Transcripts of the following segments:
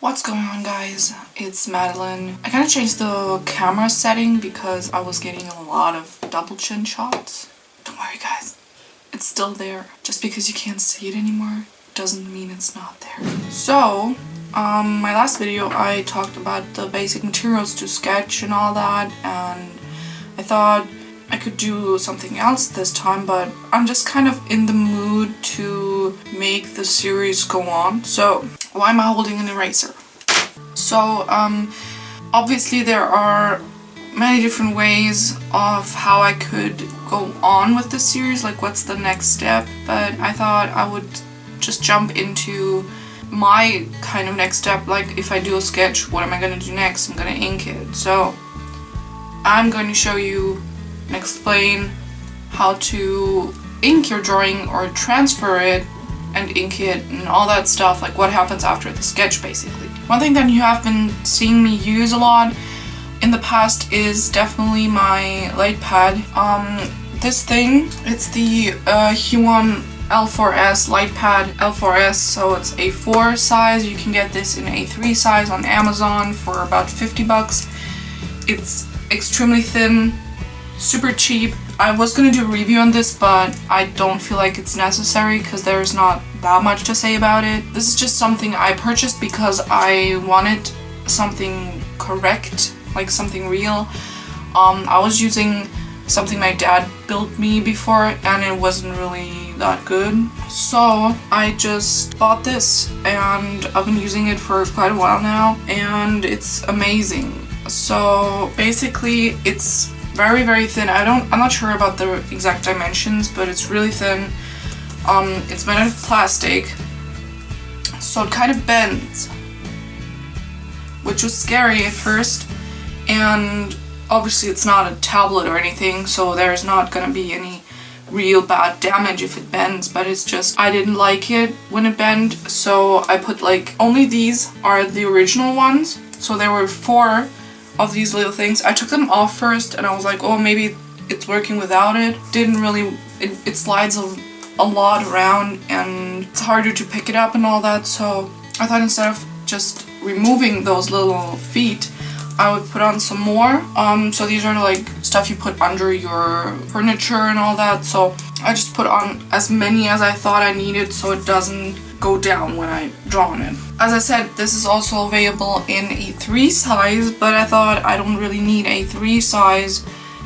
What's going on, guys? It's Madeline. I kind of changed the camera setting because I was getting a lot of double chin shots. Don't worry, guys. It's still there. Just because you can't see it anymore doesn't mean it's not there. So, my last video I talked about the basic materials to sketch and all that, and I thought I could do something else this time, but I'm just kind of in the mood to make the series go on. So, why am I holding an eraser? So, obviously there are many different ways of how I could go on with this series, like what's the next step, but I thought I would just jump into my kind of next step. Like if I do a sketch, what am I going to do next? I'm going to ink it. So I'm going to show you and explain how to ink your drawing or transfer it and ink it and all that stuff, like what happens after the sketch basically. One thing that you have been seeing me use a lot in the past is definitely my light pad. This thing, it's the Huon L4S light pad, L4S, so it's A4 size. You can get this in A3 size on Amazon for about 50 bucks. It's extremely thin, super cheap. I was gonna do a review on this, but I don't feel like it's necessary because there's not that much to say about it. This is just something I purchased because I wanted something correct, like something real. I was using something my dad built me before and it wasn't really that good. So I just bought this and I've been using it for quite a while now and it's amazing. So basically it's very, very thin. I'm not sure about the exact dimensions, but it's really thin. It's made out of plastic, so it kind of bends, which was scary at first. And obviously it's not a tablet or anything, so there's not gonna be any real bad damage if it bends, but it's just I didn't like it when it bent, so I put like only these are the original ones. So there were 4 of these little things. I took them off first and I was like, oh, maybe it's working without it. Didn't really, it slides a lot around and it's harder to pick it up and all that, so I thought instead of just removing those little feet, I would put on some more. So these are like stuff you put under your furniture and all that, so I just put on as many as I thought I needed so it doesn't go down when I draw on it. As I said, this is also available in A3 size, but I thought I don't really need A3 size.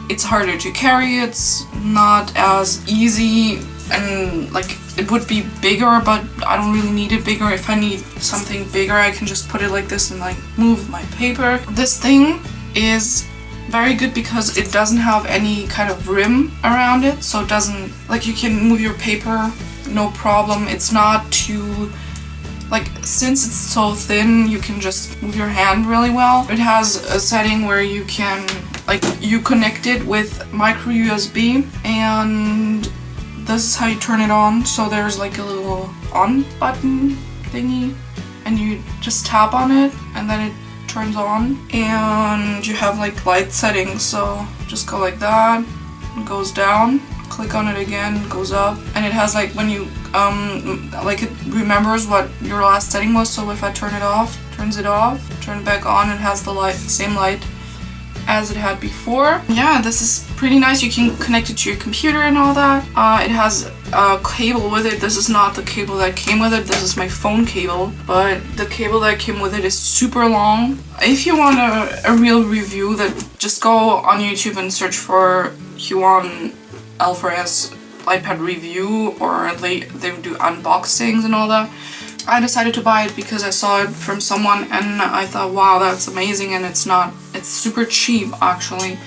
It's harder to carry, it's not as easy, and like it would be bigger, but I don't really need it bigger. If I need something bigger, I can just put it like this and like move my paper. This thing is very good because it doesn't have any kind of rim around it, so it doesn't, like, you can move your paper no problem. It's not too, like, since it's so thin, you can just move your hand really well. It has a setting where you can, like, you connect it with micro USB, and this is how you turn it on. So there's like a little on button thingy and you just tap on it and then it turns on, and you have like light settings, so just go like that, it goes down, click on it again, it goes up, and it has like when you like it remembers what your last setting was, so if I turn it off, turns it off, turn it back on, it has the light, same light as it had before. Yeah, this is pretty nice. You can connect it to your computer and all that. It has a cable with it. This is not the cable that came with it. This is my phone cable, but the cable that came with it is super long. If you want a real review, that just go on YouTube and search for Huon L4S iPad review, or they do unboxings and all that. I decided to buy it because I saw it from someone and I thought, wow, that's amazing, and it's super cheap actually.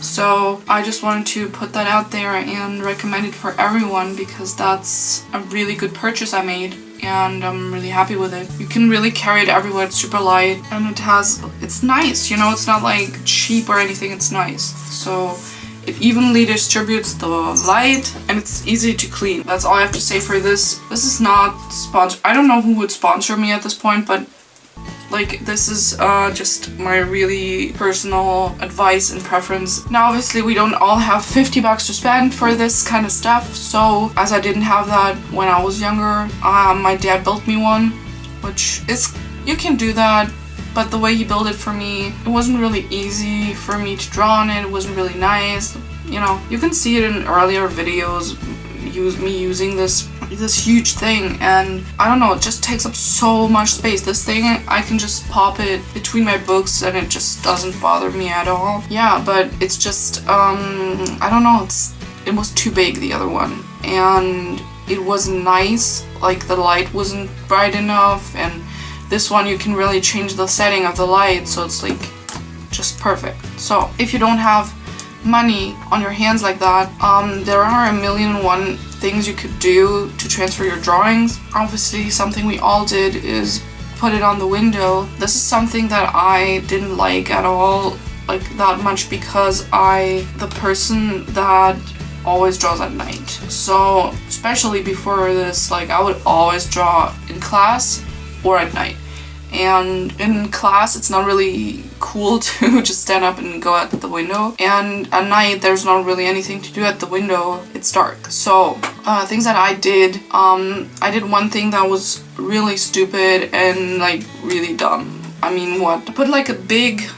So I just wanted to put that out there and recommend it for everyone because that's a really good purchase I made and I'm really happy with it. You can really carry it everywhere, it's super light and it's nice, you know, it's not like cheap or anything, it's nice. So it evenly distributes the light and it's easy to clean. That's all I have to say for this. This is not sponsored. I don't know who would sponsor me at this point, but like this is just my really personal advice and preference. Now obviously we don't all have 50 bucks to spend for this kind of stuff, so as I didn't have that when I was younger, my dad built me one, which is you can do that, but the way he built it for me, it wasn't really easy for me to draw on it. It wasn't really nice. You know, you can see it in earlier videos, me using this huge thing, and I don't know, it just takes up so much space. This thing, I can just pop it between my books and it just doesn't bother me at all. Yeah, but it's just, I don't know, it was too big, the other one, and it wasn't nice, like the light wasn't bright enough, and this one you can really change the setting of the light, so it's like just perfect. So if you don't have money on your hands like that, there are a million and one things you could do to transfer your drawings. Obviously, something we all did is put it on the window. This is something that I didn't like at all, like that much, because the person that always draws at night. So especially before this, like I would always draw in class or at night. And in class, it's not really cool to just stand up and go out the window. And at night, there's not really anything to do at the window. It's dark. So things that I did one thing that was really stupid and like really dumb. I mean, what? I put like a big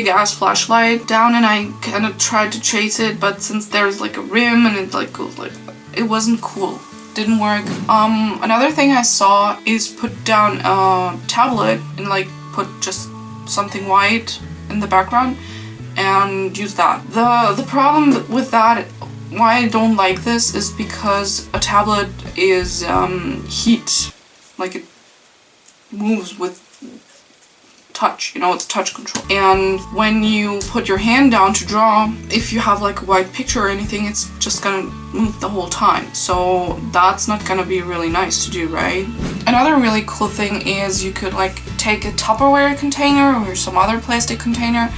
ass flashlight down, and I kind of tried to chase it, but since there's like a rim and it like goes like, it wasn't cool. Didn't work. Another thing I saw is put down a tablet and like put just something white in the background and use that. The problem with that, why I don't like this, is because a tablet is heat, like it moves with touch, you know, it's touch control. And when you put your hand down to draw, if you have like a white picture or anything, it's just gonna move the whole time. So that's not gonna be really nice to do, right? Another really cool thing is you could like take a Tupperware container or some other plastic container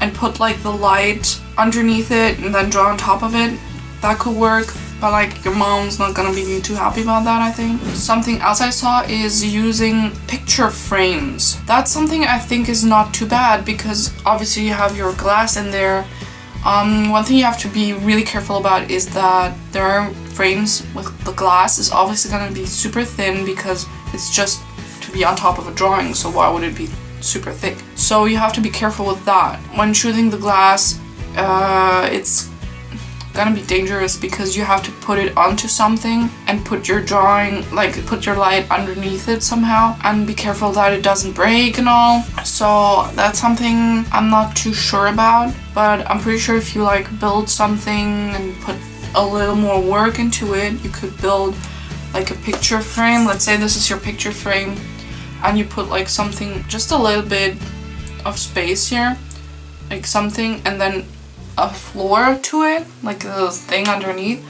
and put like the light underneath it and then draw on top of it. That could work. But like your mom's not gonna be too happy about that, I think. Something else I saw is using picture frames. That's something I think is not too bad, because obviously you have your glass in there. One thing you have to be really careful about is that there are frames with the glass is obviously gonna be super thin, because it's just to be on top of a drawing, so why would it be super thick? So you have to be careful with that. When choosing the glass, it's gonna be dangerous, because you have to put it onto something and put your drawing, like put your light underneath it somehow, and be careful that it doesn't break and all. So that's something I'm not too sure about, but I'm pretty sure if you like build something and put a little more work into it, you could build like a picture frame. Let's say this is your picture frame, and you put like something, just a little bit of space here, like something, and then a floor to it, like a thing underneath,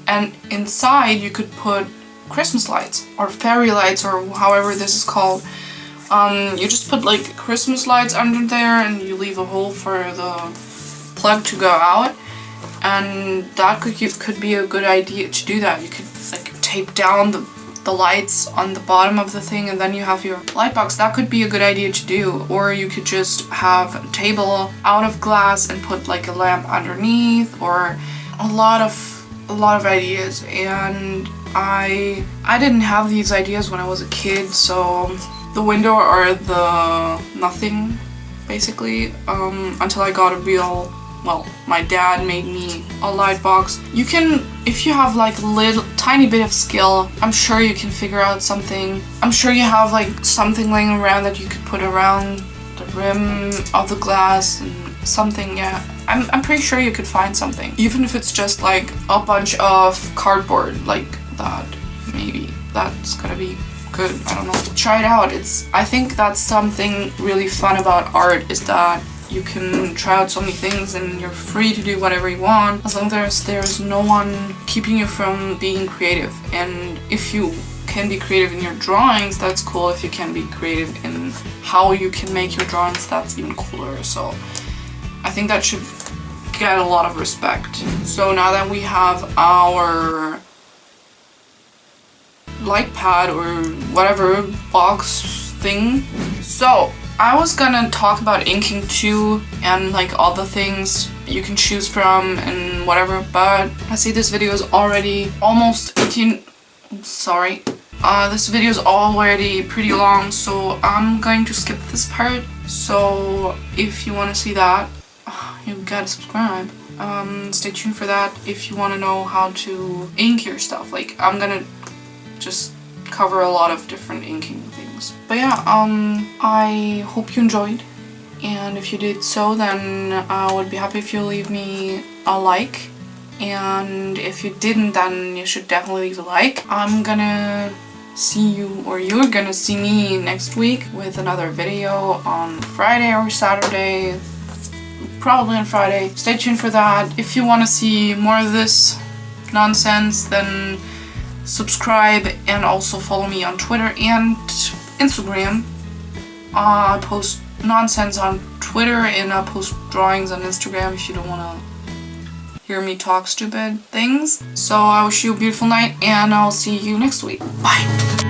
and inside you could put Christmas lights or fairy lights or however this is called. You just put like Christmas lights under there, and you leave a hole for the plug to go out, and that could be a good idea to do that. You could like tape down the lights on the bottom of the thing, and then you have your light box. That could be a good idea to do. Or you could just have a table out of glass and put like a lamp underneath, or a lot of ideas. And I didn't have these ideas when I was a kid, so the window or the nothing basically, until I got a real, well, my dad made me a light box. You can, if you have like a tiny bit of skill, I'm sure you can figure out something. I'm sure you have like something laying around that you could put around the rim of the glass and something, yeah. I'm pretty sure you could find something. Even if it's just like a bunch of cardboard like that, maybe that's gonna be good. I don't know. Try it out. I think that's something really fun about art, is that you can try out so many things and you're free to do whatever you want, as long as there's no one keeping you from being creative. And if you can be creative in your drawings, that's cool. If you can be creative in how you can make your drawings, that's even cooler. So I think that should get a lot of respect. So now that we have our light pad or whatever box thing, so I was gonna talk about inking too, and like all the things you can choose from and whatever, but I see this video is already almost 18, sorry, This video is already pretty long, so I'm going to skip this part. So if you want to see that, you gotta subscribe. Stay tuned for that if you want to know how to ink your stuff. Like, I'm gonna just cover a lot of different inking things. But yeah, I hope you enjoyed. And if you did so, then I would be happy if you leave me a like. And if you didn't, then you should definitely leave a like. I'm gonna see you, or you're gonna see me next week with another video on Friday or Saturday. Probably on Friday. Stay tuned for that. If you want to see more of this nonsense, then subscribe and also follow me on Twitter and Instagram. I post nonsense on Twitter and I post drawings on Instagram if you don't want to hear me talk stupid things. So I wish you a beautiful night and I'll see you next week. Bye!